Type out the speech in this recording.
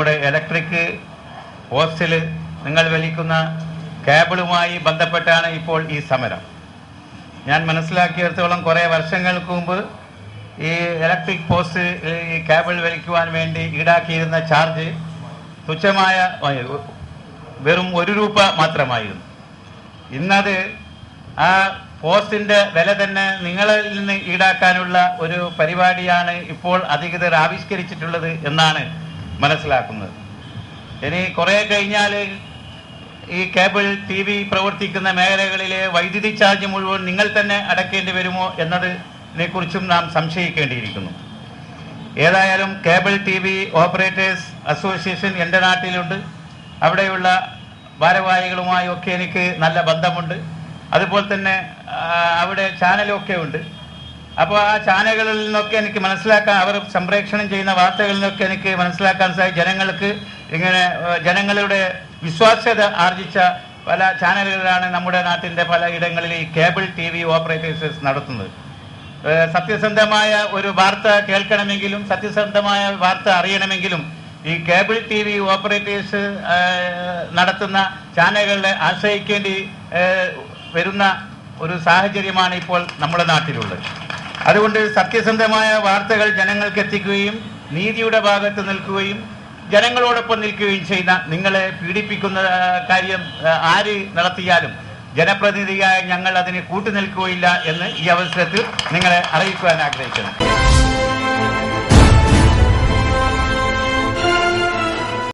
നമ്മുടെ ഇലക്ട്രിക് പോസ്റ്റിൽ നിങ്ങൾ വലിക്കുന്ന കേബിളുമായി ബന്ധപ്പെട്ടാണ് ഇപ്പോൾ ഈ സമരം. ഞാൻ മനസ്സിലാക്കിയിടത്തോളം കുറേ വർഷങ്ങൾക്ക് മുമ്പ് ഈ ഇലക്ട്രിക് പോസ്റ്റ് ഈ കേബിൾ വലിക്കുവാൻ വേണ്ടി ഈടാക്കിയിരുന്ന ചാർജ് തുച്ഛമായ വെറും 1 രൂപ മാത്രമായിരുന്നു. ഇന്നത് ആ പോസ്റ്റിൻ്റെ വില തന്നെ നിങ്ങളിൽ നിന്ന് ഈടാക്കാനുള്ള ഒരു പരിപാടിയാണ് ഇപ്പോൾ അധികൃതർ ആവിഷ്കരിച്ചിട്ടുള്ളത് എന്നാണ് മനസ്സിലാക്കുന്നത്. ഇനി കുറേ കഴിഞ്ഞാൽ ഈ കേബിൾ TV പ്രവർത്തിക്കുന്ന മേഖലകളിലെ വൈദ്യുതി ചാർജ് മുഴുവൻ നിങ്ങൾ തന്നെ അടയ്ക്കേണ്ടി വരുമോ എന്നതിനെക്കുറിച്ചും നാം സംശയിക്കേണ്ടിയിരിക്കുന്നു. ഏതായാലും കേബിൾ TV ഓപ്പറേറ്റേഴ്സ് അസോസിയേഷൻ എൻ്റെ നാട്ടിലുണ്ട്. അവിടെയുള്ള ഭാരവാഹികളുമായൊക്കെ എനിക്ക് നല്ല ബന്ധമുണ്ട്. അതുപോലെ തന്നെ അവിടെ ചാനലൊക്കെ ഉണ്ട്. അപ്പോൾ ആ ചാനലുകളിൽ നിന്നൊക്കെ എനിക്ക് മനസ്സിലാക്കാൻ, അവർ സംപ്രേഷണം ചെയ്യുന്ന വാർത്തകളിൽ നിന്നൊക്കെ എനിക്ക് മനസ്സിലാക്കാൻ സാധിക്കും, ജനങ്ങൾക്ക് ഇങ്ങനെ ജനങ്ങളുടെ വിശ്വാസ്യത ആർജിച്ച പല ചാനലുകളാണ് നമ്മുടെ നാട്ടിൻ്റെ പല ഇടങ്ങളിൽ ഈ കേബിൾ TV ഓപ്പറേറ്റേഴ്സ് നടത്തുന്നത്. സത്യസന്ധമായ ഒരു വാർത്ത കേൾക്കണമെങ്കിലും സത്യസന്ധമായ വാർത്ത അറിയണമെങ്കിലും ഈ കേബിൾ TV ഓപ്പറേറ്റേഴ്സ് നടത്തുന്ന ചാനലുകളെ ആശ്രയിക്കേണ്ടി വരുന്ന ഒരു സാഹചര്യമാണ് ഇപ്പോൾ നമ്മുടെ നാട്ടിലുള്ളത്. അതുകൊണ്ട് സത്യസന്ധമായ വാർത്തകൾ ജനങ്ങൾക്ക് എത്തിക്കുകയും നീതിയുടെ ഭാഗത്ത് നിൽക്കുകയും ജനങ്ങളോടൊപ്പം നിൽക്കുകയും ചെയ്യുന്ന, നിങ്ങളെ പീഡിപ്പിക്കുന്ന കാര്യം ആര് നടത്തിയാലും ജനപ്രതിനിധിയായ ഞങ്ങൾ അതിന് കൂട്ടുനിൽക്കുകയില്ല എന്ന് ഈ അവസരത്തിൽ നിങ്ങളെ അറിയിക്കുവാൻ ആഗ്രഹിക്കുന്നു.